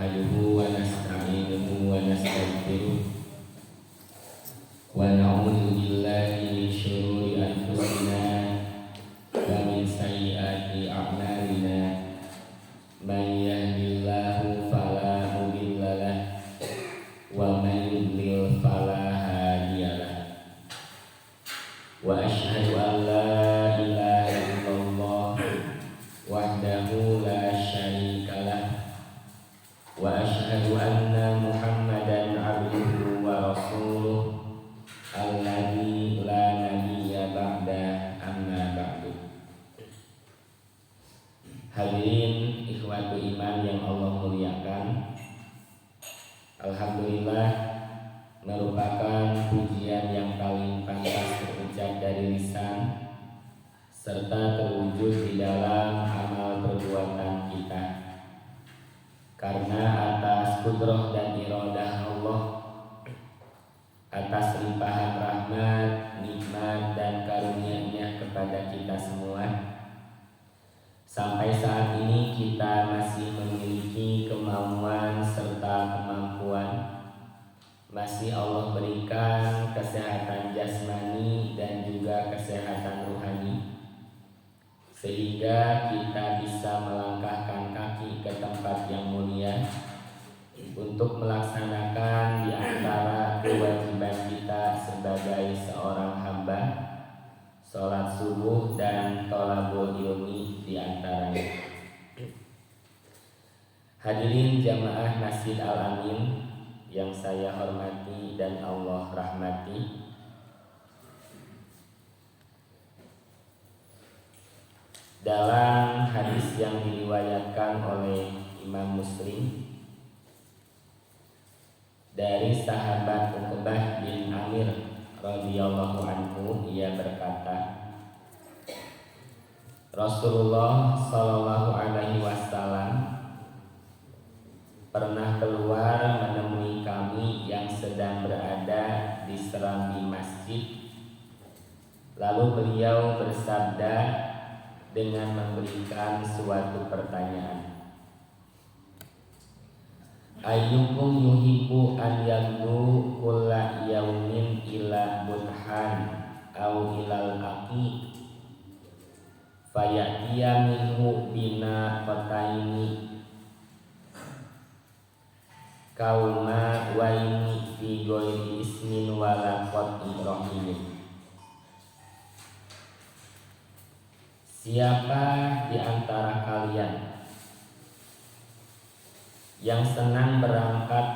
nahmaduhu wa nasta'inuhu wa nastaghfiruh wa na'udzu billahi min syururi anfusina wa min sayyiati a'malina. May yahdihillahu fala mudilla lahu wa may yudlil fala hadiya lahu. Wa asyhadu an la ilaha illallah wahdahu la syarika lahu wa asyhadu anna Muhammadan abduhu wa rasuluh alladzi la nabiyya ba'da, amma ba'du. Hadirin ikhwatu iman yang Allah muliakan, alhamdulillah merupakan pujian yang paling pantas terucap dari lisan serta terwujud di dalam amal perbuatan kita, karena atas kudrah dan iradah Allah, atas limpahan rahmat, nikmat dan karunia-Nya kepada kita semua, sampai saat ini kita masih memiliki kemauan serta kemampuan. Masih Allah berikan kesehatan jasmani dan juga kesehatan rohani, sehingga kita bisa melangkahkan kaki ke tempat yang mulia untuk melaksanakan di antara kewajiban kita sebagai seorang hamba, sholat subuh dan thalabul ilmi di antaranya. Hadirin jamaah Masjid Al-Amin yang saya hormati dan Allah rahmati, dalam hadis yang diriwayatkan oleh Imam Muslim dari sahabat Uqbah bin Amir radhiyallahu anhu, ia berkata, Rasulullah sallallahu alaihi wasallam pernah keluar menemui kami yang sedang berada di serambi masjid. Lalu beliau bersabda dengan memberikan suatu pertanyaan, ayyukum yuhibbu an yagdu kulla yaumin ila budhan au ilal aqiq fayatiya minhu bina fataini kauma waini fi ghairi ismin wala qat'i rahimin. Siapa di antara kalian yang senang berangkat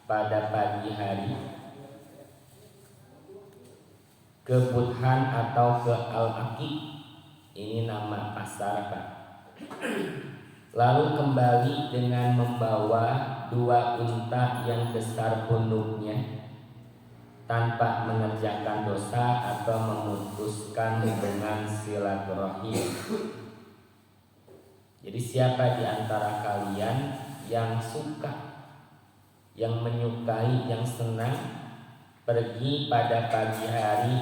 pada pagi hari ke Budhan atau ke Al-Aqiq, ini nama pasar Pak, lalu kembali dengan membawa 2 unta yang besar punduknya tanpa mengerjakan dosa atau memutuskan hubungan silaturahim. Jadi siapa di antara kalian yang suka, yang menyukai, yang senang pergi pada pagi hari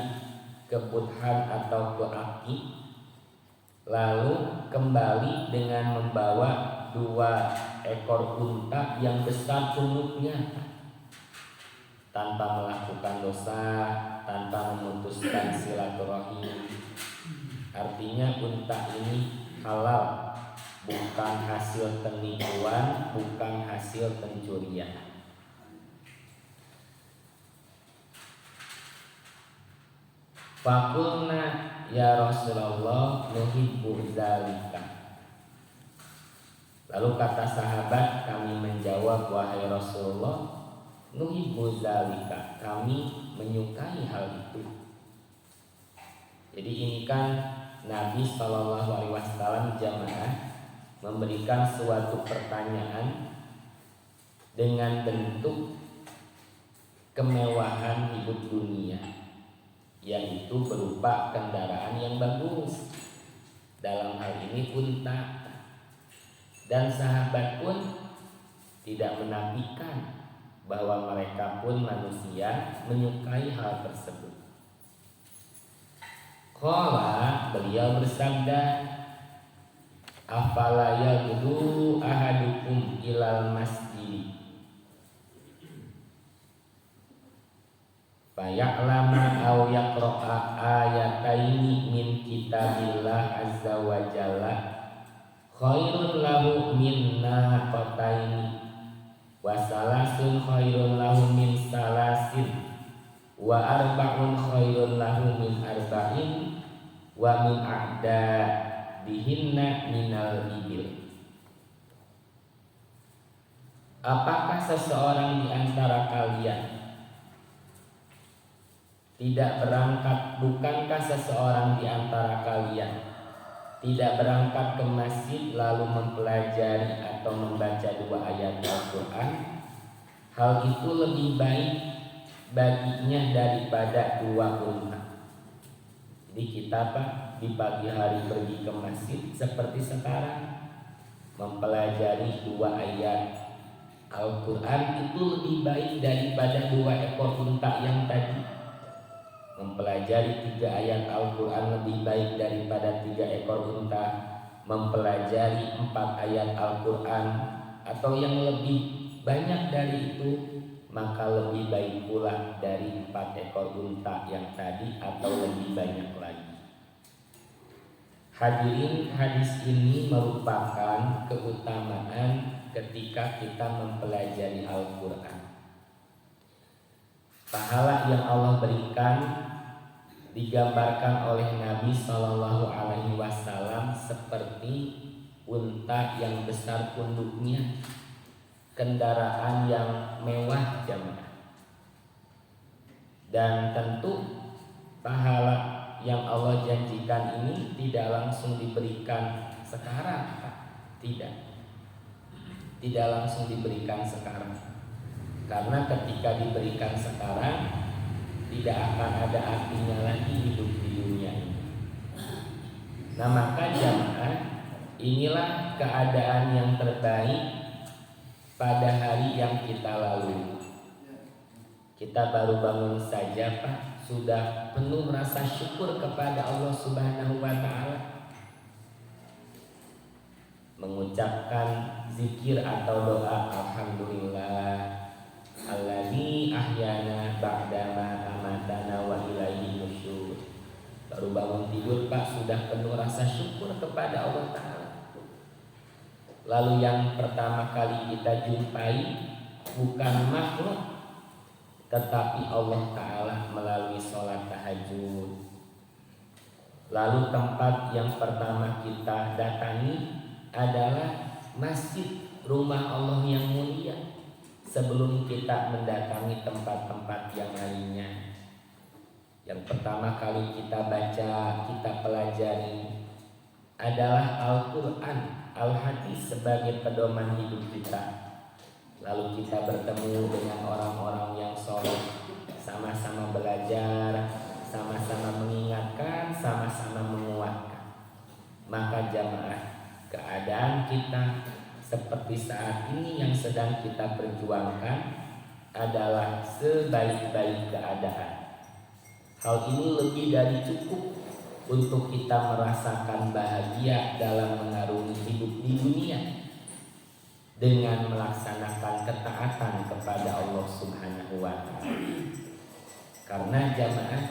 ke Budhan atau ke Aqiq, lalu kembali dengan membawa 2 ekor unta yang besar punduknya tanpa melakukan dosa, tanpa memutuskan silaturahim. Artinya unta ini halal, bukan hasil penipuan, bukan hasil pencurian. Faqulna ya Rasulullah nuhibbu dzalika. Lalu kata sahabat, kami menjawab, wahai Rasulullah, nuhibbu dzalika, kami menyukai hal itu. Jadi ini kan Nabi SAW jamaah memberikan suatu pertanyaan dengan bentuk kemewahan hidup dunia, yaitu berupa kendaraan yang bagus, dalam hal ini unta. Dan sahabat pun tidak menafikan bahwa mereka pun manusia menyukai hal tersebut. Qala, beliau bersabda, afala yaghdu ahadukum ilal masjid faya'lama aw yaqra'a ayataini min kitabillah azza wa jalla khairun lahu min naqataini wa salasun khairun lahu min salasin wa arba'un khairun lahu min arba'in wa min a'dadihinna minal ibil. Apakah seseorang di antara kalian tidak berangkat, bukankah seseorang di antara kalian tidak berangkat ke masjid lalu mempelajari atau membaca 2 ayat Al-Quran? Hal itu lebih baik baginya daripada 2 unta. Jadi kita di pagi hari pergi ke masjid seperti sekarang mempelajari 2 ayat Al-Quran itu lebih baik daripada 2 ekor unta yang tadi. Mempelajari 3 ayat Al-Quran lebih baik daripada 3 ekor unta. Mempelajari 4 ayat Al-Quran atau yang lebih banyak dari itu, maka lebih baik pula dari 4 ekor unta yang tadi atau lebih banyak lagi. Hadirin, hadis ini merupakan keutamaan ketika kita mempelajari Al-Quran. Pahala yang Allah berikan digambarkan oleh Nabi Shallallahu Alaihi Wasallam seperti unta yang besar punduknya, kendaraan yang mewah jamaah. Dan tentu pahala yang Allah janjikan ini tidak langsung diberikan sekarang, tidak langsung diberikan sekarang. Karena ketika diberikan sekarang tidak akan ada artinya lagi hidup di dunia ini. Nah maka jamaah, inilah keadaan yang terbaik pada hari yang kita lalui. Kita baru bangun saja sudah penuh rasa syukur kepada Allah Subhanahu wa Ta'ala, mengucapkan zikir atau doa alhamdulillah alladzi ahyana ba'dama amatana wa ilaihi nusyur. Baru bangun tidur sudah penuh rasa syukur kepada Allah Ta'ala. Lalu yang pertama kali kita jumpai bukan makhluk, tetapi Allah Ta'ala melalui sholat tahajud. Lalu tempat yang pertama kita datangi adalah masjid, rumah Allah yang mulia, sebelum kita mendatangi tempat-tempat yang lainnya. Yang pertama kali kita baca, kita pelajari adalah Al-Quran, Al-Hadis sebagai pedoman hidup kita. Lalu kita bertemu dengan orang-orang yang soleh, sama-sama belajar, sama-sama mengingatkan, sama-sama menguatkan. Maka jamaah, keadaan kita seperti saat ini yang sedang kita perjuangkan adalah sebaik-baik keadaan. Hal ini lebih dari cukup untuk kita merasakan bahagia dalam mengarungi hidup di dunia dengan melaksanakan ketaatan kepada Allah Subhanahu wa Ta'ala. Karena jamaah,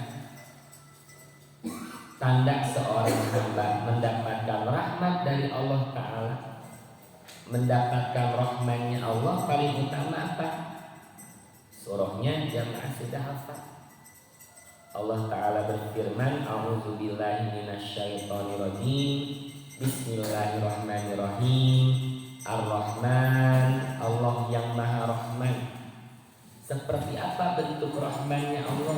tanda seorang hamba mendapatkan rahmat dari Allah Ta'ala, mendapatkan rahmatnya Allah, paling utama apa? Surahnya jamaah sudah hafal. Allah Ta'ala berfirman, a'udzubillahi minasyaitonirrajim, bismillahirrahmanirrahim, Ar-Rahman, Allah yang Maha Rahman. Seperti apa bentuk rahmannya Allah?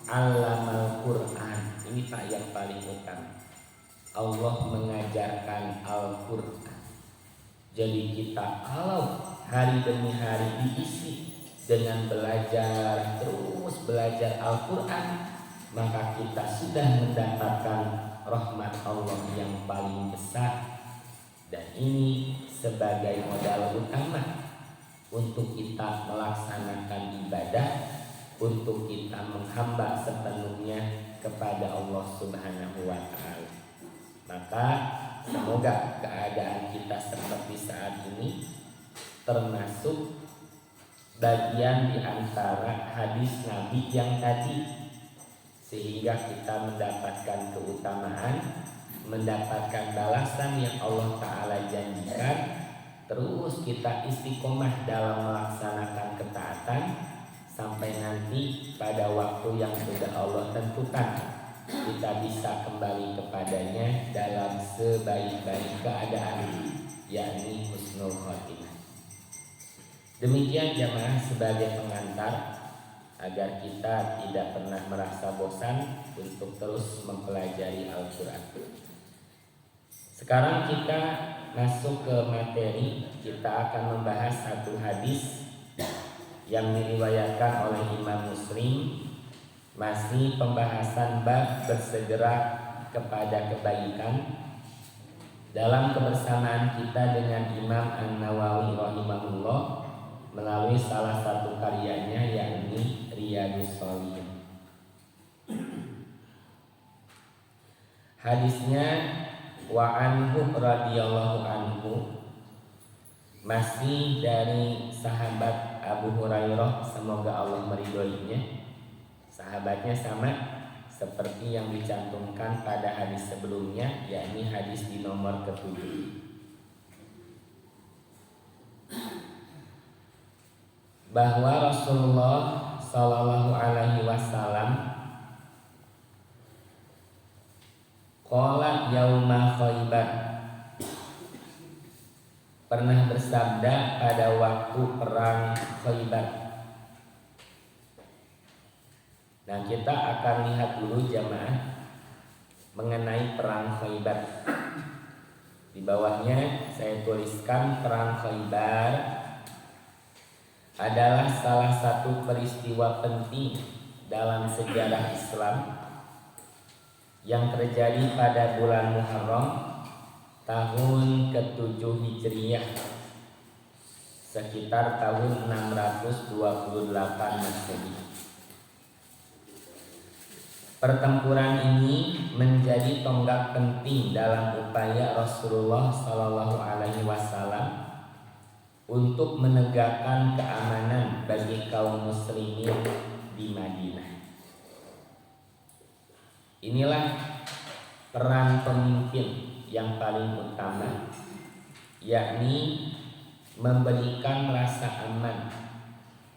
Allamal Quran. Ini yang paling utama. Allah mengajarkan Al-Quran. Jadi kita kalau hari demi hari diisi dengan belajar, terus belajar Al-Quran, maka kita sudah mendapatkan rahmat Allah yang paling besar. Dan ini sebagai modal utama untuk kita melaksanakan ibadah, untuk kita menghamba sepenuhnya kepada Allah Subhanahu wa Ta'ala. Maka Semoga keadaan kita seperti saat ini termasuk bagian di antara hadis Nabi yang tadi, sehingga kita mendapatkan keutamaan, mendapatkan balasan yang Allah Ta'ala janjikan. Terus kita istiqomah dalam melaksanakan ketaatan sampai nanti pada waktu yang sudah Allah tentukan kita bisa kembali kepadanya dalam sebaik-baik keadaan, yakni husnul khotimah. Demikian jamaah sebagai pengantar agar kita tidak pernah merasa bosan untuk terus mempelajari Al-Quran. Sekarang kita masuk ke materi. Kita akan membahas satu hadis yang diriwayatkan oleh Imam Muslim. Masih pembahasan bab bersegera kepada kebaikan dalam kebersamaan kita dengan Imam An-Nawawi rahimahullah melalui salah satu karyanya, yakni Riyadhus Shalihin. Hadisnya wa anhu radhiyallahu anhu, masih dari sahabat Abu Hurairah, semoga Allah meridhoinya. Sahabatnya sama seperti yang dicantumkan pada hadis sebelumnya, yakni hadis di nomor ke-7. Bahwa Rasulullah Sallallahu Alaihi Wasallam qala yauma Khaybar, pernah bersabda pada waktu perang Khaybar. Nah, kita akan lihat dulu jamaah mengenai perang Khaybar. Di bawahnya saya tuliskan perang Khaybar adalah salah satu peristiwa penting dalam sejarah Islam yang terjadi pada bulan Muharram tahun ke-7 Hijriah, sekitar tahun 628 Masehi. Pertempuran ini menjadi tonggak penting dalam upaya Rasulullah Sallallahu Alaihi Wasallam untuk menegakkan keamanan bagi kaum muslimin di Madinah. Inilah peran pemimpin yang paling utama, yakni memberikan rasa aman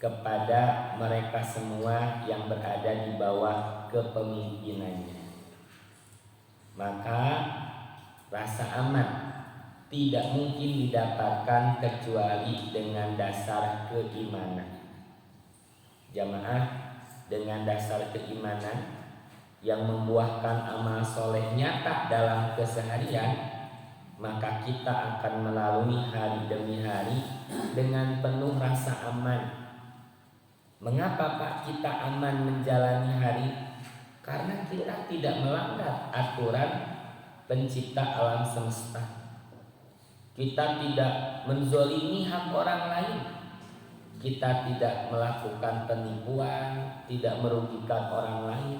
kepada mereka semua yang berada di bawah kepemimpinannya. Maka rasa aman tidak mungkin didapatkan kecuali dengan dasar keimanan. Jamaah, dengan dasar keimanan yang membuahkan amal soleh nyata dalam keseharian, maka kita akan melalui hari demi hari dengan penuh rasa aman. Mengapa Pak kita aman menjalani hari? Karena kita tidak melanggar aturan pencipta alam semesta. Kita tidak menzolimi hak orang lain. Kita tidak melakukan penipuan, tidak merugikan orang lain.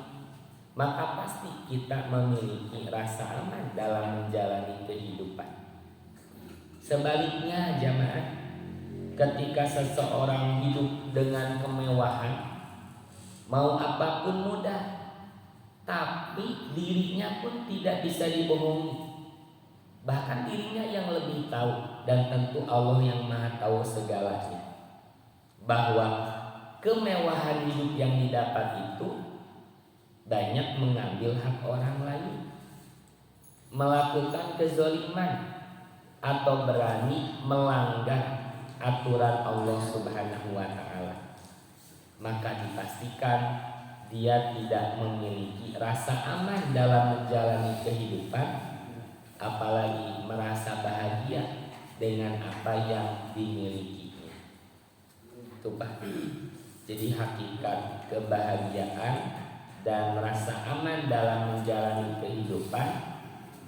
Maka pasti kita memiliki rasa aman dalam menjalani kehidupan. Sebaliknya jamaah, ketika seseorang hidup dengan kemewahan, mau apapun mudah, tapi dirinya pun tidak bisa dibohongi. Bahkan dirinya yang lebih tahu, dan tentu Allah yang maha tahu segalanya, bahwa kemewahan hidup yang didapat itu banyak mengambil hak orang lain, melakukan kezaliman, atau berani melanggar aturan Allah Subhanahu wa Ta'ala. Maka dipastikan dia tidak memiliki rasa aman dalam menjalani kehidupan, apalagi merasa bahagia dengan apa yang dimilikinya. Itu Pak. Jadi hakikat kebahagiaan dan rasa aman dalam menjalani kehidupan,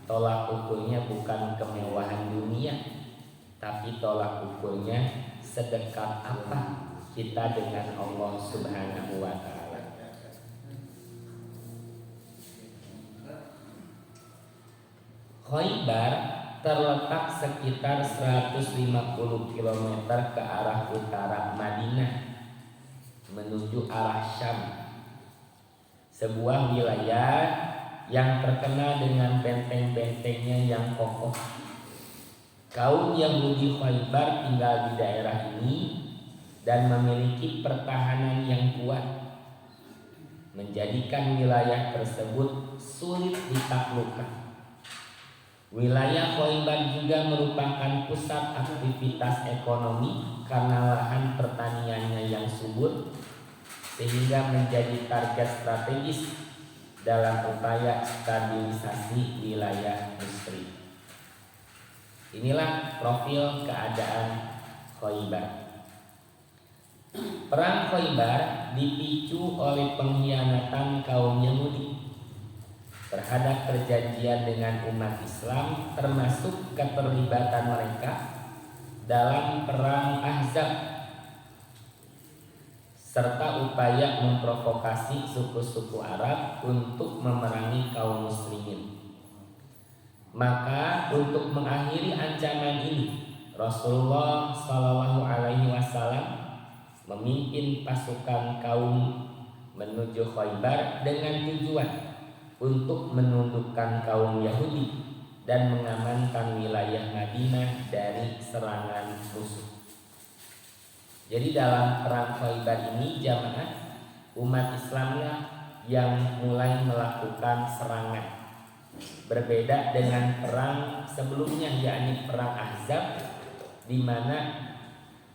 tolak ukurnya bukan kemewahan dunia, tapi tolak ukurnya sedekat apa kita dengan Allah Subhanahu wa Ta'ala. Khaybar terletak sekitar 150 km ke arah utara Madinah menuju arah Syam. Sebuah wilayah yang terkenal dengan benteng-bentengnya yang kokoh. Kaum Yahudi Khaybar tinggal di daerah ini dan memiliki pertahanan yang kuat, menjadikan wilayah tersebut sulit ditaklukkan. Wilayah Khaybar juga merupakan pusat aktivitas ekonomi karena lahan pertaniannya yang subur, sehingga menjadi target strategis dalam upaya stabilisasi wilayah musyrik. Inilah profil keadaan Khaybar. Perang Khaybar dipicu oleh pengkhianatan kaum Yahudi terhadap perjanjian dengan umat Islam, termasuk keterlibatan mereka dalam perang Ahzab serta upaya memprovokasi suku-suku Arab untuk memerangi kaum muslimin. Maka untuk mengakhiri ancaman ini, Rasulullah SAW memimpin pasukan kaum menuju Khaybar dengan tujuan untuk menundukkan kaum Yahudi dan mengamankan wilayah Madinah dari serangan musuh. Jadi dalam perang Khaybar ini jamaah umat Islamlah yang mulai melakukan serangan. Berbeda dengan perang sebelumnya, yakni perang Ahzab, di mana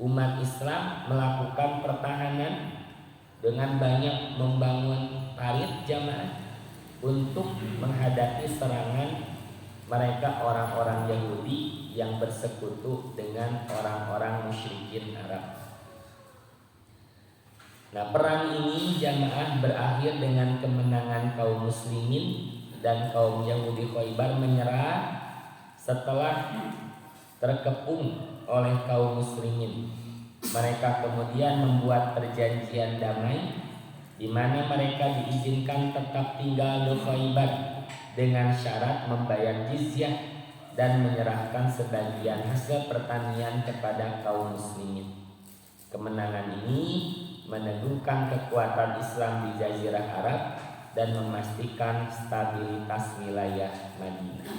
umat Islam melakukan pertahanan dengan banyak membangun parit jamaah untuk menghadapi serangan mereka orang-orang Yahudi yang bersekutu dengan orang-orang musyrikin Arab. Nah, perang ini jamaah berakhir dengan kemenangan kaum muslimin dan kaum Yahudi Khaybar menyerah setelah terkepung oleh kaum muslimin. Mereka kemudian membuat perjanjian damai di mana mereka diizinkan tetap tinggal di Khaybar dengan syarat membayar jizyah dan menyerahkan sebagian hasil pertanian kepada kaum muslimin. Kemenangan ini meneguhkan kekuatan Islam di Jazirah Arab dan memastikan stabilitas wilayah Madinah.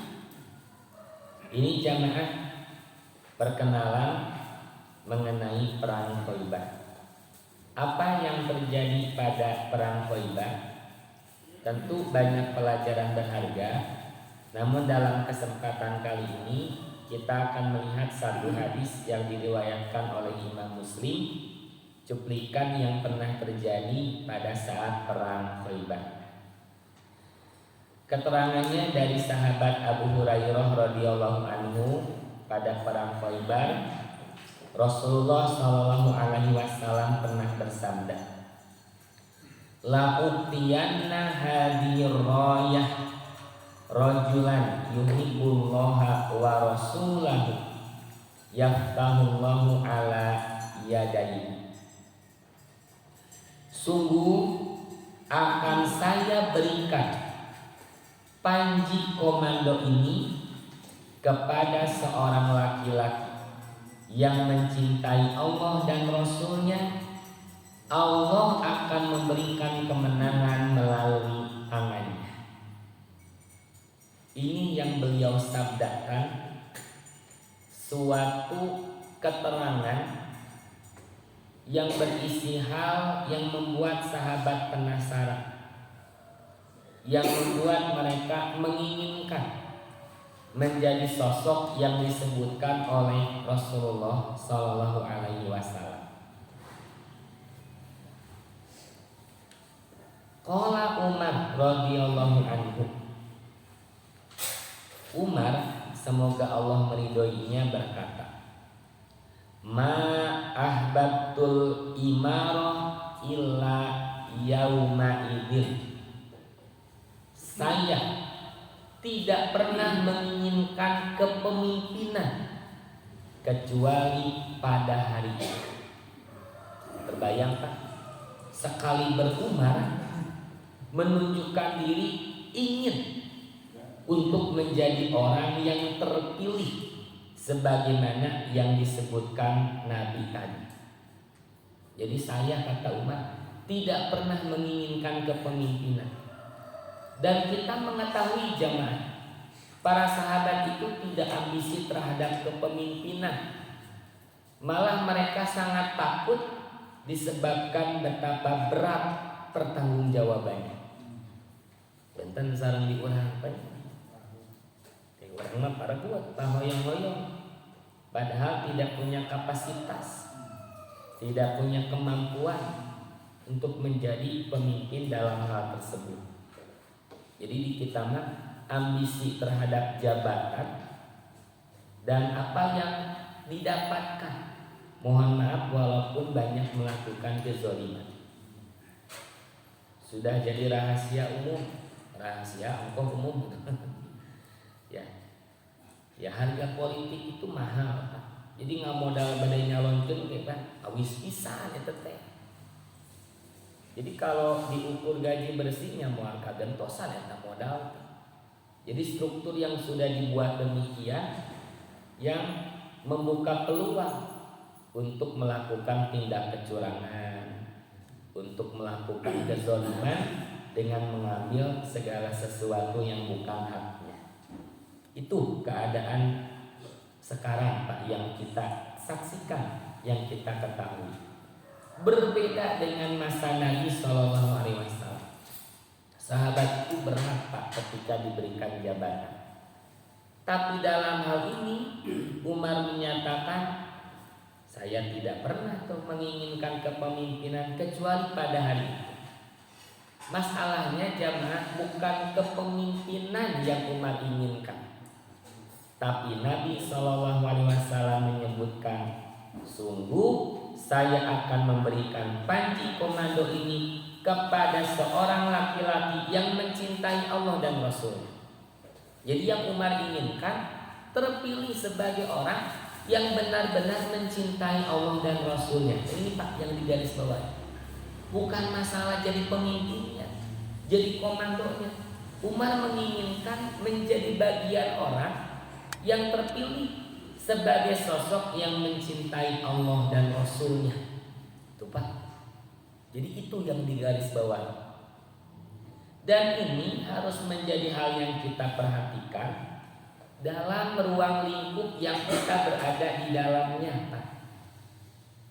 Ini jamaah perkenalan mengenai perang Khaybar. Apa yang terjadi pada perang Khaybar? Tentu banyak pelajaran berharga. Namun dalam kesempatan kali ini kita akan melihat satu hadis yang diriwayatkan oleh Imam Muslim, cuplikan yang pernah terjadi pada saat perang Khaybar. Keterangannya dari sahabat Abu Hurairah radhiyallahu anhu, pada perang Khaybar Rasulullah SAW pernah bersabda, "La utiyanna hadhir rayah rajulan yuhibbullaha wa rasulahu yaftahullahu ala yadayhi." Sungguh akan saya berikan panji komando ini kepada seorang laki-laki yang mencintai Allah dan Rasulnya. Allah akan memberikan kemenangan melalui tangannya. Ini yang beliau sabdakan, suatu keterangan yang berisi hal yang membuat sahabat penasaran, yang membuat mereka menginginkan menjadi sosok yang disebutkan oleh Rasulullah SAW. Qala Umar radhiyallahu anhu. Umar, semoga Allah meridhoinya, berkata, "Ma ahbabtul imarah illa yauma idzin." Saya tidak pernah menginginkan kepemimpinan kecuali pada hari ini. Terbayangkan, sekali berumar menunjukkan diri ingin untuk menjadi orang yang terpilih sebagaimana yang disebutkan Nabi tadi. Jadi saya, kata Umar, tidak pernah menginginkan kepemimpinan. Dan kita mengetahui jamaah, para sahabat itu tidak ambisi terhadap kepemimpinan. Malah mereka sangat takut disebabkan betapa berat pertanggungjawabannya. Benten sarang diurang apa? Orang mah para kuat, hoyong-hoyong. Padahal tidak punya kapasitas, tidak punya kemampuan untuk menjadi pemimpin dalam hal tersebut. Jadi di kita mah ambisi terhadap jabatan dan apa yang didapatkan. Mohon maaf walaupun banyak melakukan kezaliman. Sudah jadi rahasia umum, rahasia ongkong umum. Ya harga politik itu mahal. Jadi nggak modal badai nyalonkeun ge Pak, awis pisan eta teh. Jadi kalau diukur gaji bersihnya moal kagentosan eta modal. Jadi struktur yang sudah dibuat demikian yang membuka peluang untuk melakukan tindak kecurangan, untuk melakukan kezaliman dengan mengambil segala sesuatu yang bukan haknya. Itu keadaan sekarang Pak yang kita saksikan, yang kita ketahui. Berbeda dengan masa Nabi SAW. Sahabat itu berhak Pak ketika diberikan jabatan. Tapi dalam hal ini Umar menyatakan, saya tidak pernah tuh menginginkan kepemimpinan kecuali pada hari itu. Masalahnya jamaah bukan kepemimpinan yang Umar inginkan. Tapi Nabi SAW menyebutkan, sungguh saya akan memberikan panji komando ini kepada seorang laki-laki yang mencintai Allah dan Rasul. Jadi yang Umar inginkan terpilih sebagai orang yang benar-benar mencintai Allah dan Rasulnya. Ini Pak yang digaris bawah. Bukan masalah jadi pemimpinnya, jadi komandonya. Umar menginginkan menjadi bagian orang yang terpilih sebagai sosok yang mencintai Allah dan Rasulnya. Itu Pak. Jadi itu yang digaris bawah. Dan ini harus menjadi hal yang kita perhatikan dalam ruang lingkup yang kita berada di dalamnya Pak.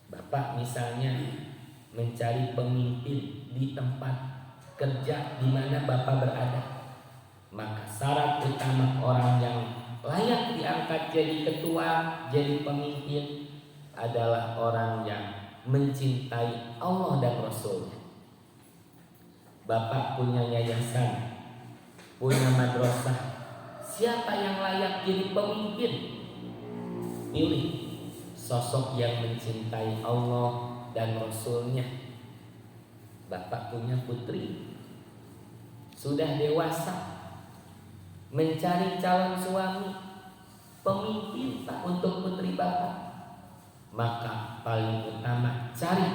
Bapak misalnya mencari pemimpin di tempat kerja di mana Bapak berada, maka syarat utama orang yang layak diangkat jadi ketua, jadi pemimpin adalah orang yang mencintai Allah dan Rasulnya. Bapak punya yayasan, punya madrasah, siapa yang layak jadi pemimpin? Pilih sosok yang mencintai Allah dan Rasulnya. Bapak punya putri, sudah dewasa, mencari calon suami, pemimpin Pak untuk putri Bapak. Maka paling utama cari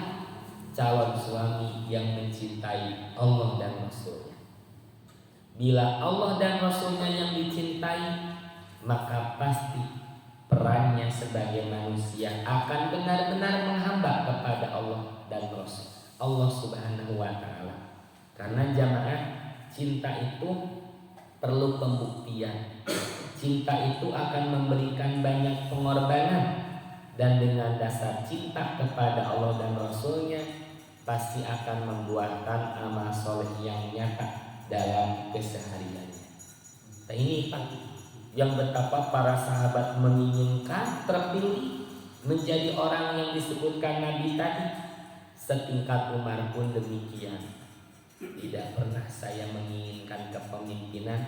calon suami yang mencintai Allah dan Rasulnya. Bila Allah dan Rasulnya yang dicintai, maka pasti perannya sebagai manusia akan benar-benar menghamba kepada Allah dan Rasul Allah Subhanahu wa Ta'ala. Karena jamaah, cinta itu perlu pembuktian. Cinta itu akan memberikan banyak pengorbanan. Dan dengan dasar cinta kepada Allah dan Rasulnya, pasti akan membuahkan amal soleh yang nyata dalam kesehariannya. Nah ini Pak, yang betapa para sahabat menginginkan terpilih menjadi orang yang disebutkan Nabi tadi. Setingkat Umar pun demikian. Tidak pernah saya menginginkan kepemimpinan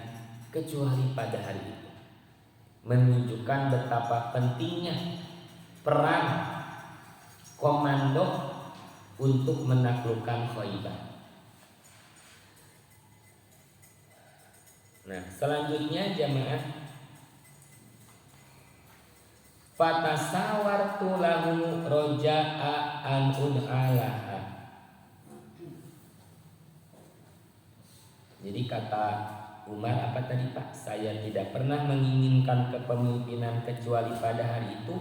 kecuali pada hari itu. Menunjukkan betapa pentingnya peran komando untuk menaklukkan Khaibar. Nah, selanjutnya jamaah, fatasawartu lahu roja'a an un'alaha. Jadi kata Umar apa tadi Pak? Saya tidak pernah menginginkan kepemimpinan kecuali pada hari itu.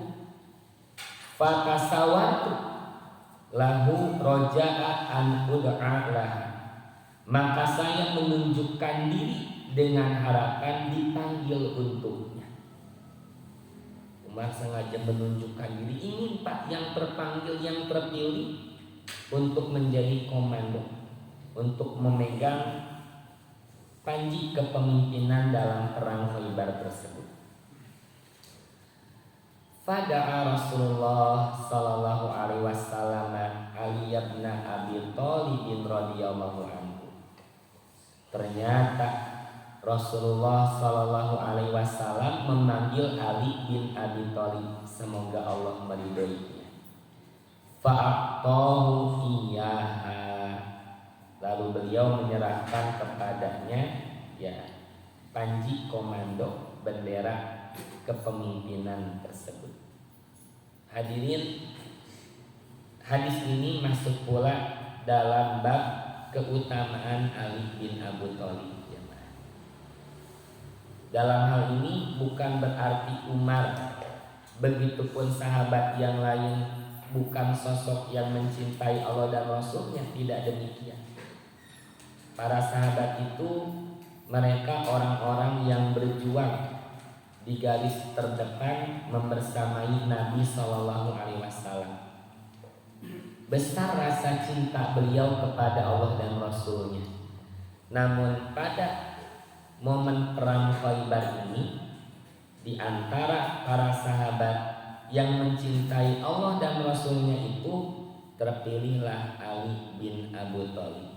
Fakasawatu lahu roja'a an ud'a lah. Maka saya menunjukkan diri dengan harapan dipanggil untuknya. Umar sengaja menunjukkan diri, ingin Pak yang terpanggil, yang terpilih untuk menjadi komando, untuk memegang panji kepemimpinan dalam perang Khaybar tersebut. Fada'a Rasulullah sallallahu alaihi wasallam Ali bin Abi Thalib radhiyallahu anhu. Ternyata Rasulullah sallallahu alaihi wasallam memanggil Ali bin Abi Thalib, semoga Allah meridhoinya. Fa'atahu iyyaha, lalu beliau menyerahkan kepadanya ya panji komando bendera kepemimpinan tersebut. Hadirin, hadis ini masuk pula dalam bab keutamaan Ali bin Abi Thalib. Dalam hal ini bukan berarti Umar, begitupun sahabat yang lain bukan sosok yang mencintai Allah dan Rasulnya, tidak demikian. Para sahabat itu mereka orang-orang yang berjuang di garis terdepan membersamai Nabi Shallallahu Alaihi Wasallam. Besar rasa cinta beliau kepada Allah dan Rasulnya. Namun pada momen perang Khaybar ini, di antara para sahabat yang mencintai Allah dan Rasulnya itu terpilihlah Ali bin Abi Thalib.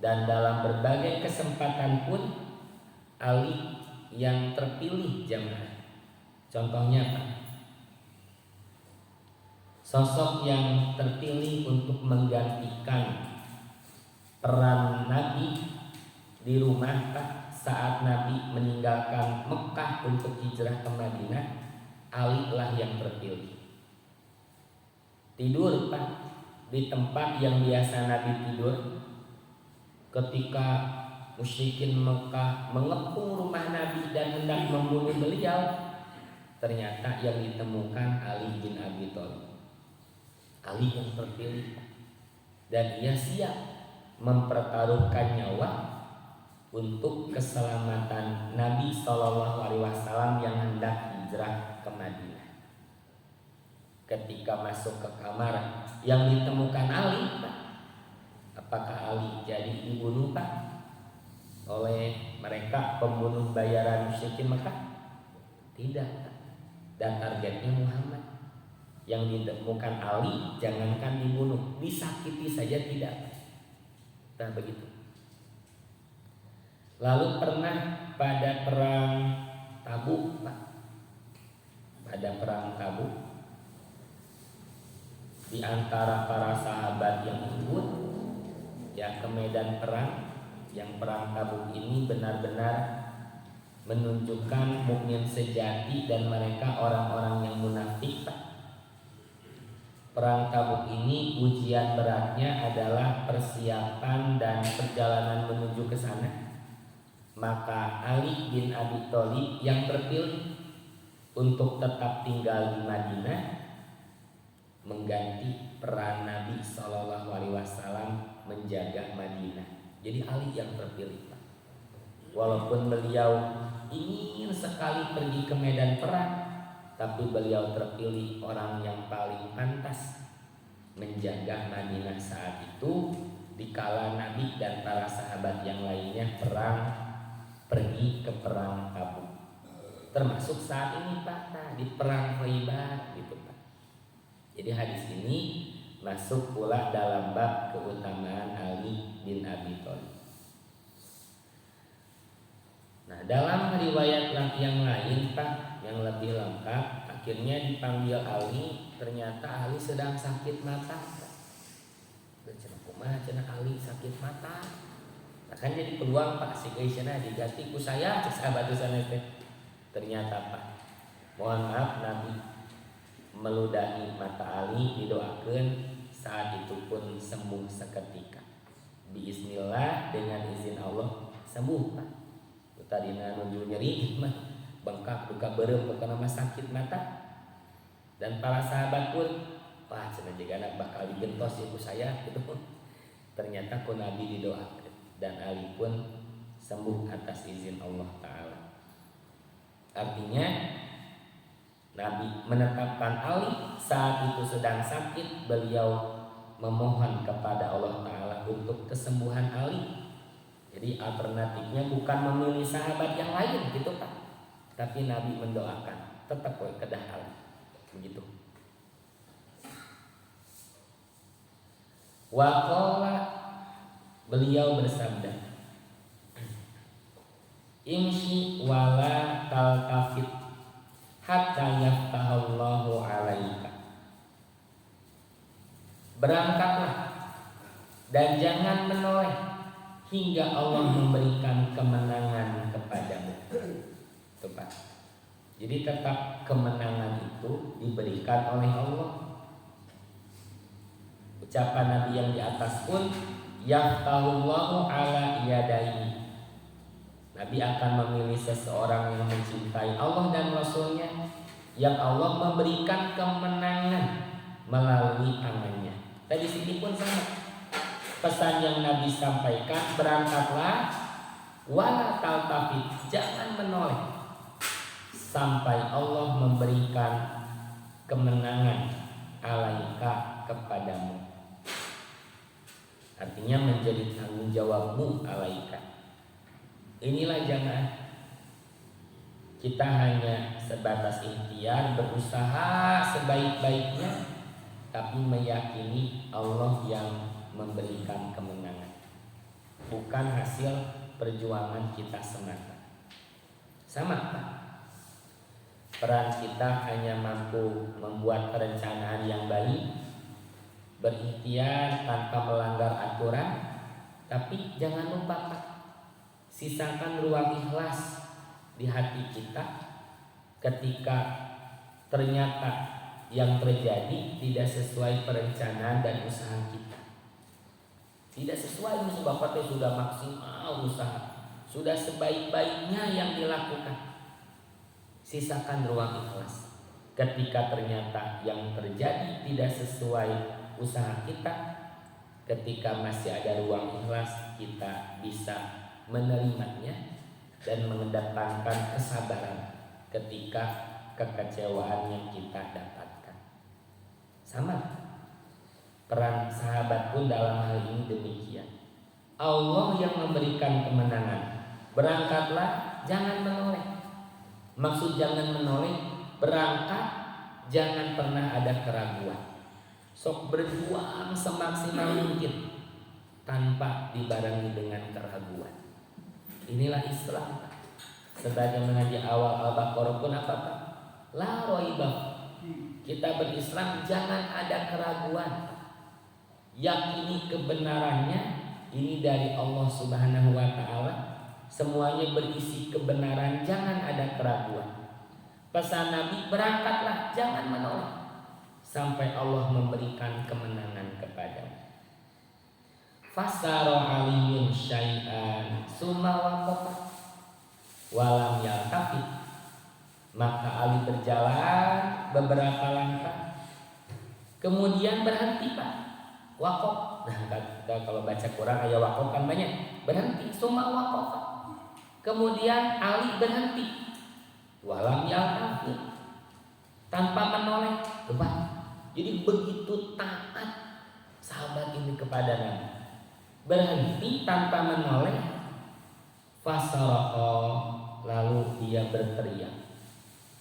Dan dalam berbagai kesempatan pun Ali yang terpilih jamaah. Contohnya Pak, sosok yang terpilih untuk menggantikan peran Nabi di rumah Pak saat Nabi meninggalkan Mekah untuk hijrah ke Madinah, Ali lah yang terpilih. Tidur Pak di tempat yang biasa Nabi tidur. Ketika musyrikin Mekah mengepung rumah Nabi dan hendak membunuh beliau, ternyata yang ditemukan Ali bin Abi Thalib. Ali yang terpilih, dan ia siap mempertaruhkan nyawa untuk keselamatan Nabi Shallallahu Alaihi Wasallam yang hendak hijrah ke Madinah. Ketika masuk ke kamar yang ditemukan Ali, apakah Ali jadi dibunuh Pak oleh mereka pembunuh bayaran musyrikin Mekah? Tidak. Dan targetnya Muhammad. Yang ditemukan Ali jangankan dibunuh, disakiti saja tidak. Nah begitu. Lalu pernah pada perang Tabuk Pak, pada perang Tabuk, di antara para sahabat yang ikut ya ke medan perang, yang perang Tabuk ini benar-benar menunjukkan mukmin sejati dan mereka orang-orang yang munafik Pak. Perang Tabuk ini ujian beratnya adalah persiapan dan perjalanan menuju ke sana. Maka Ali bin Abi Thalib yang terpilih untuk tetap tinggal di Madinah, mengganti peran Nabi Shallallahu Alaihi Wasallam menjaga Madinah. Jadi Ali yang terpilih Pak. Walaupun beliau ingin sekali pergi ke medan perang, tapi beliau terpilih orang yang paling pantas menjaga Madinah saat itu, dikala Nabi dan para sahabat yang lainnya pergi ke perang Tabuk. Termasuk saat ini Pak, di perang Khaybar gitu Pak. Jadi hadis ini masuk pula dalam bab keutamaan Ali bin Abi Thalib. Nah, dalam riwayat yang lain Pak, yang lebih lengkap, akhirnya dipanggil Ali, ternyata Ali sedang sakit mata. Dan cenah Ali sakit mata. Nah, kan jadi peluang Pak si Aisyah diganti ku saya sahabat sana teh. Ternyata Pak, mohon maaf Nabi meludahi mata Ali, didoakan, saat itu pun sembuh seketika. Bismillah, dengan izin Allah sembuh Pak. tadina nuju nyeri mah bengkak duka beureum pokona mah sakit mata. Dan para sahabat pun wah cenah jigana bakal digentos ibu saya gitu. Ternyata ku Nabi didoakeun dan Ali pun sembuh atas izin Allah Ta'ala. Artinya Nabi menetapkan Ali saat itu sedang sakit, beliau memohon kepada Allah Ta'ala untuk kesembuhan Ali. Jadi alternatifnya bukan memilih sahabat yang lain gitu Pak, tapi Nabi mendoakan tetap kedah Ali begitu. Waqala, beliau bersabda, imshi wala taltafit hatta yaftahallahu alaika. Berangkatlah dan jangan menoleh hingga Allah memberikan kemenangan kepadamu. Tepat. Jadi tetap kemenangan itu diberikan oleh Allah. Ucapan Nabi yang di atas pun yaftahullahu ala yadayhi. Nabi akan memilih seseorang yang mencintai Allah dan Rasulnya, yang Allah memberikan kemenangan melalui tangannya. Tadi sini pun sama. Pesan yang Nabi sampaikan, berangkatlah wala taltafit, jangan menoleh sampai Allah memberikan kemenangan alaika kepadamu. Artinya menjadi tanggung jawabmu alaika. Inilah jamaah, kita hanya sebatas ikhtiar, berusaha sebaik-baiknya, tapi meyakini Allah yang memberikan kemenangan, bukan hasil perjuangan kita semata. Sama Pak, peran kita hanya mampu membuat perencanaan yang baik, berikhtiar tanpa melanggar aturan, tapi jangan lupa Pak, sisakan ruang ikhlas di hati kita ketika ternyata yang terjadi tidak sesuai perencanaan dan usaha kita. Tidak sesuai, sebab sudah maksimal usaha, sudah sebaik-baiknya yang dilakukan. Sisakan ruang ikhlas. Ketika ternyata yang terjadi tidak sesuai usaha kita, ketika masih ada ruang ikhlas, kita bisa menerimanya dan mengedepankan kesabaran ketika kekecewaan yang kita dapatkan. Sama peran sahabat pun dalam hal ini demikian. Allah yang memberikan kemenangan. Berangkatlah, jangan menoleh. Maksud jangan menoleh, berangkat jangan pernah ada keraguan. Sok berjuang semaksimal mungkin tanpa dibarengi dengan keraguan. Inilah Islam. Sebagaimana di awal Al-Baqarah pun apa Pak? La roibah. Kita berislam jangan ada keraguan. Yakini kebenarannya ini dari Allah Subhanahu wa Ta'ala. Semuanya berisi kebenaran, jangan ada keraguan. Pesan Nabi, berangkatlah, jangan menoleh sampai Allah memberikan kemenangan kepadamu. Fasara aliyun syai'an summa waqafa walam yaltafit. Maka Ali berjalan beberapa langkah, kemudian berhenti Pak. Waqaf. Nah, kita kalau baca Quran ayat waqaf kan banyak. Berhenti, summa waqafa. Kemudian Ali berhenti. Walam yaltafit. Tanpa menoleh. Coba. Jadi begitu taat sahabat ini kepada Nabi. Berhenti tanpa menoleh. Fasaraqa, lalu dia berteriak,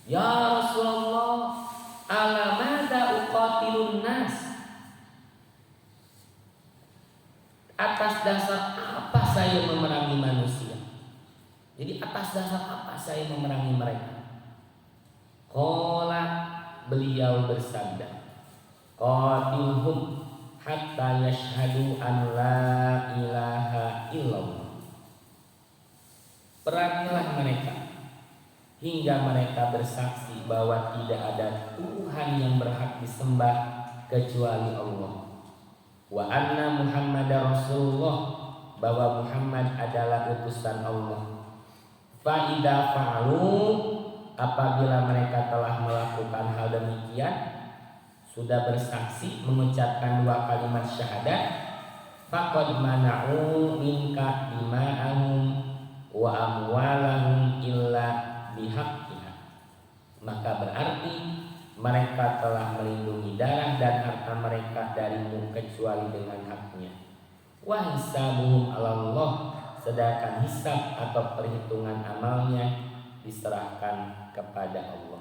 ya Rasulullah, ala madza uqatilun nas? Atas dasar apa saya memerangi manusia? Jadi atas dasar apa saya memerangi mereka? Qala, beliau bersabda, qatilhum hatta yashhadu an la ilaha illallah. Perangilah mereka hingga mereka bersaksi bahwa tidak ada Tuhan yang berhak disembah kecuali Allah. Wa anna Muhammadar Rasulullah, bahwa Muhammad adalah utusan Allah. Fa idza fa'alu, apabila mereka telah melakukan hal demikian, sudah bersaksi mengucapkan 2 kalimat syahadat, faqad mana'u minka dima'ahum wa amwalahum illa bihaqqiha, maka berarti mereka telah melindungi darah dan harta mereka darimu kecuali dengan haknya. Wa hisabuhum 'alallah, sedangkan hisab atau perhitungan amalnya diserahkan kepada Allah.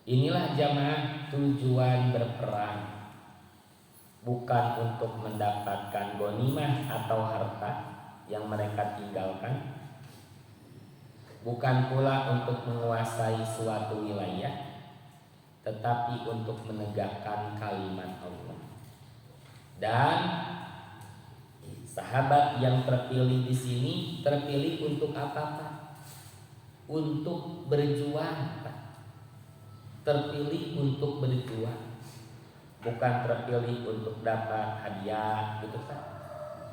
Inilah jamaah tujuan berperang, bukan untuk mendapatkan ghanimah atau harta yang mereka tinggalkan, bukan pula untuk menguasai suatu wilayah, tetapi untuk menegakkan kalimat Allah. Dan sahabat yang terpilih di sini terpilih untuk apa, Pak? Untuk berjuang, Pak. Terpilih untuk berjuang, bukan terpilih untuk dapat hadiah, gitu, Pak.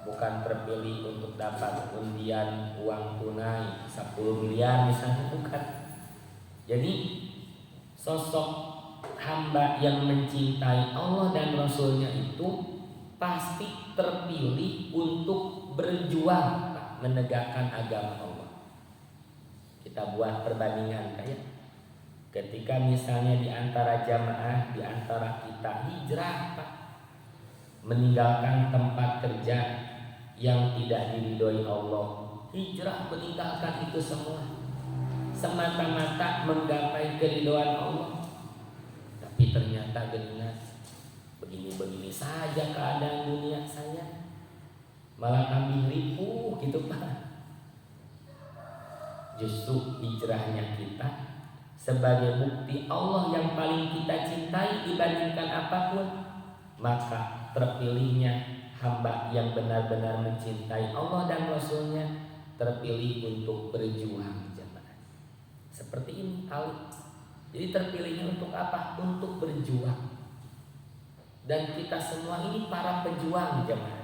Bukan terpilih untuk dapat undian uang tunai 10 miliar misalnya, bukan. Jadi sosok hamba yang mencintai Allah dan Rasulnya itu pasti terpilih untuk berjuang, Pak, menegakkan agama Allah. Kita buat perbandingan kayak ketika misalnya di antara jamaah, di antara kita hijrah, Pak, meninggalkan tempat kerja yang tidak diridhoi Allah, hijrah meninggalkan itu semua semata-mata menggapai keridhaan Allah, tapi ternyata geningan begini-begini saja keadaan dunia saya, malah kambing ripuh gitu, Pak. Justru hijrahnya kita sebagai bukti Allah yang paling kita cintai dibandingkan apapun, maka terpilihnya hamba yang benar-benar mencintai Allah dan Rasulnya terpilih untuk berjuang, jemaah. Seperti ini Ali. Jadi terpilihnya untuk apa? Untuk berjuang. Dan kita semua ini para pejuang, jemaah.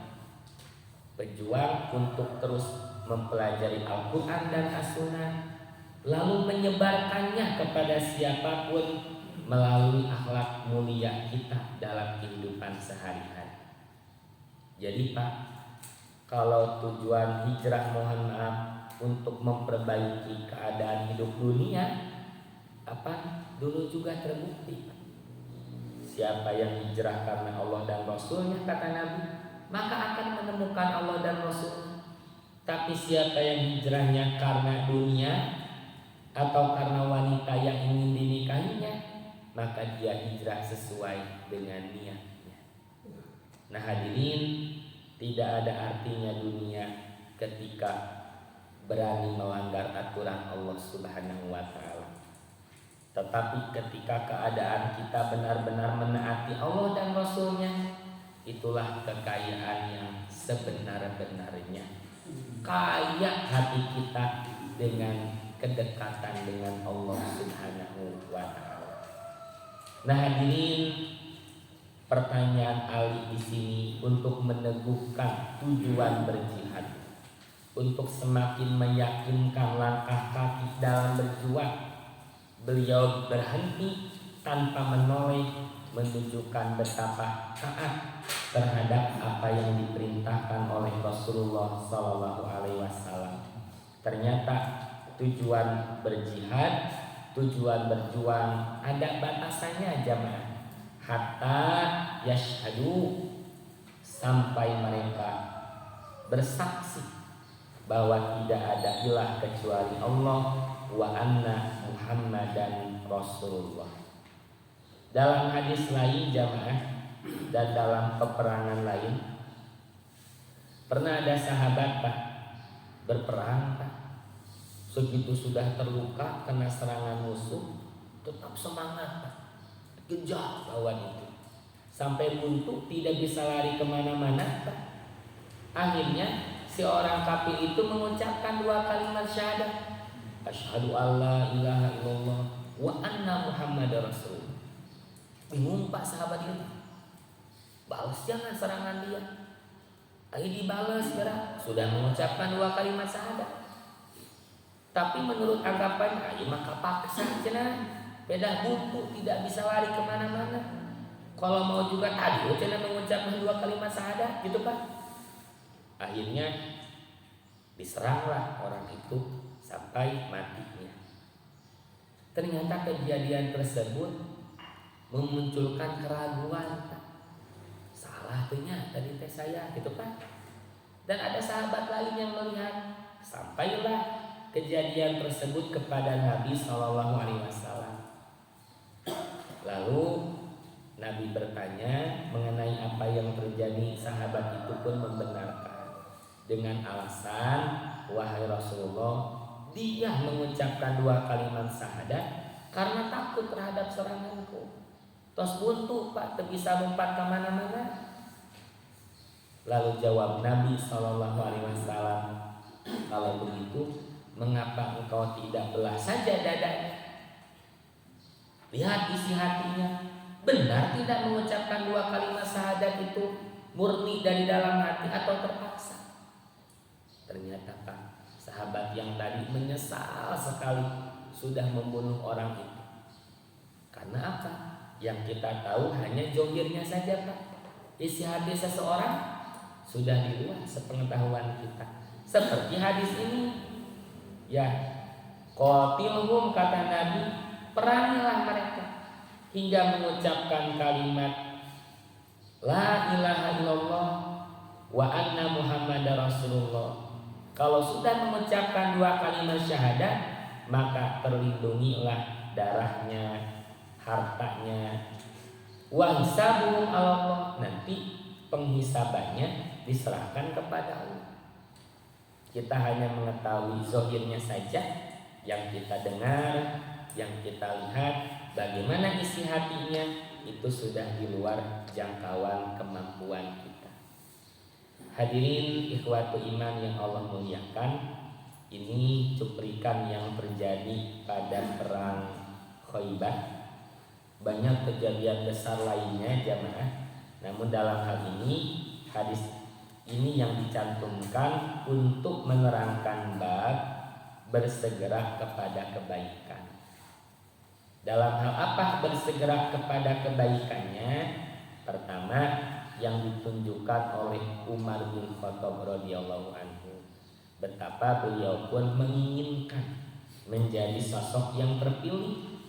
Pejuang untuk terus mempelajari Al-Quran dan As-Sunnah, lalu menyebarkannya kepada siapapun melalui akhlak mulia kita dalam kehidupan sehari-hari. Jadi, Pak, kalau tujuan hijrah mohon maaf untuk memperbaiki keadaan hidup dunia, apa dulu juga terbukti, Pak. Siapa yang hijrah karena Allah dan Rasulnya, kata Nabi, maka akan menemukan Allah dan Rasulnya. Tapi siapa yang hijrahnya karena dunia atau karena wanita yang ingin dinikahinya, maka dia hijrah sesuai dengan niatnya. Nah hadirin, tidak ada artinya dunia ketika berani melanggar aturan Allah Subhanahu wa ta'ala. Tetapi ketika keadaan kita benar-benar menaati Allah dan Rasulnya, itulah kekayaan yang sebenar-benarnya. Kaya hati kita dengan kedekatan dengan Allah Subhanahu wa ta'ala. Nah hadirin, pertanyaan Ali di sini untuk meneguhkan tujuan berjihad, untuk semakin meyakinkan langkah kaki dalam berjuang. Beliau berhenti tanpa menoleh, menunjukkan betapa taat terhadap apa yang diperintahkan oleh Rasulullah SAW. Ternyata tujuan berjihad, tujuan berjuang ada batasannya, jamaah. Hatta yashhadu, sampai mereka bersaksi bahwa tidak ada ilah kecuali Allah, wa anna Muhammadan Rasulullah. Dalam hadis lain, jamaah, dan dalam peperangan lain, pernah ada sahabat, Pak, berperang, Pak, segitu sudah terluka kena serangan musuh, tetap semangat, Pak, kejar lawan itu sampai buntu, tidak bisa lari kemana-mana, Pak. Akhirnya si orang kafir itu mengucapkan 2 kalimat syahadat, asyhadu alla ilaha illallah wa anna Muhammadar Rasulullah. Bingung, Pak, sahabat itu, balas jangan serangan dia. Akhirnya dibalas, sudah mengucapkan 2 kalimat syahadat. Tapi menurut anggapan ayo maka paksa cenah, beda buntu tidak bisa lari kemana-mana. Kalau mau juga tadi cenah mengucapkan 2 kalimat syahadat gitu Pak. Akhirnya diseranglah orang itu sampai matinya. Ternyata kejadian tersebut memunculkan keraguan. Salah ternyata tadi teh saya gitu Pak. Dan ada sahabat lain yang melihat, sampailah kejadian tersebut kepada Nabi SAW. Lalu Nabi bertanya mengenai apa yang terjadi. Sahabat itu pun membenarkan dengan alasan, wahai Rasulullah, dia mengucapkan 2 kalimat syahadat karena takut terhadap seranganku. Tos buntu Pak, tak bisa lompat kemana-mana. Lalu jawab Nabi SAW, kalau begitu mengapa engkau tidak belah saja dadanya? Lihat isi hatinya, benar tidak mengucapkan 2 kalimat syahadat itu murni dari dalam hati atau terpaksa? Ternyata Pak, sahabat yang tadi menyesal sekali sudah membunuh orang itu. Karena apa? Yang kita tahu hanya johirnya saja Pak. Isi hati seseorang sudah di luar sepengetahuan kita. Seperti hadis ini, ya, qatilhum kata Nabi, perangilah mereka hingga mengucapkan kalimat la ilaha illallah wa anna muhammadar rasulullah. Kalau sudah mengucapkan 2 kalimat syahadat, maka terlindungilah darahnya, hartanya. Wa hisabuhum Allah, nanti penghisabannya diserahkan kepada Allah. Kita hanya mengetahui zahirnya saja, yang kita dengar, yang kita lihat, bagaimana isi hatinya itu sudah di luar jangkauan kemampuan kita. Hadirin ikhwatu iman yang Allah muliakan, ini cuplikan yang terjadi pada perang Khaibar. Banyak kejadian besar lainnya jamaah, namun dalam hal ini hadis ini yang dicantumkan untuk menerangkan bab bersegera kepada kebaikan. Dalam hal apa bersegera kepada kebaikannya? Pertama, yang ditunjukkan oleh Umar bin Khattab radhiyallahu anhu, betapa beliau pun menginginkan menjadi sosok yang terpilih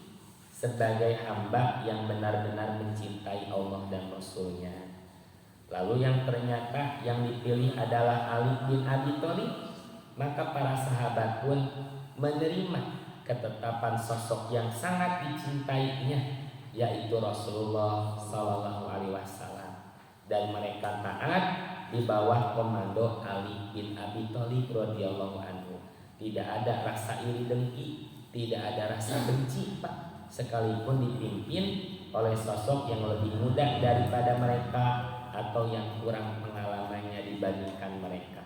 sebagai hamba yang benar-benar mencintai Allah dan Rasul-Nya. Lalu yang ternyata yang dipilih adalah Ali bin Abi Thalib, maka para sahabat pun menerima ketetapan sosok yang sangat dicintainya, yaitu Rasulullah SAW, dan mereka taat di bawah komando Ali bin Abi Thalib radhiyallahu anhu. Tidak ada rasa iri dengki, tidak ada rasa benci Pak, sekalipun dipimpin oleh sosok yang lebih muda daripada mereka atau yang kurang pengalamannya dibandingkan mereka.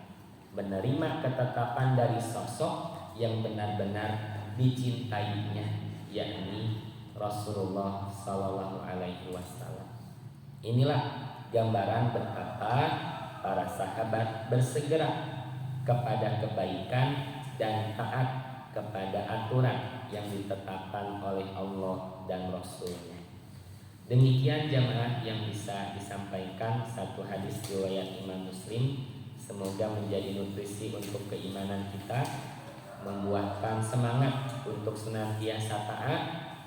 Menerima ketetapan dari sosok yang benar-benar dicintainya, yakni Rasulullah SAW. Inilah gambaran betapa para sahabat bersegera kepada kebaikan dan taat kepada aturan yang ditetapkan oleh Allah dan Rasul-Nya. Demikian jamaah yang bisa disampaikan satu hadis riwayat Imam Muslim. Semoga menjadi nutrisi untuk keimanan kita, membuatkan semangat untuk senantiasa taat,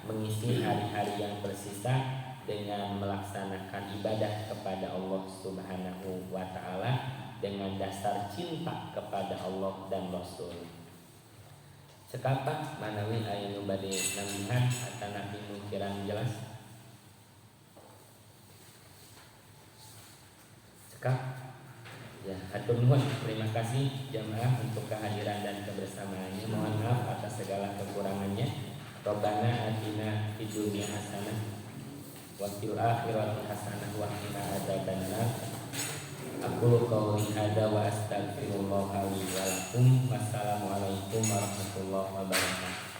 mengisi hari-hari yang tersisa dengan melaksanakan ibadah kepada Allah Subhanahu wa Ta'ala dengan dasar cinta kepada Allah dan Rasul. Sekapa manawi anu bade nambihan atau nabi kirang jelas. Ya, hatur nuhun, terima kasih jamaah untuk kehadiran dan kebersamaannya. Mohon maaf atas segala kekurangannya. Rabbana atina fid dunya hasanah wa fil akhirati hasanah wa qina adzabannar. Aqulu qouli hadza wa astaghfirullah li wa lakum. Wassalamualaikum warahmatullahi wabarakatuh.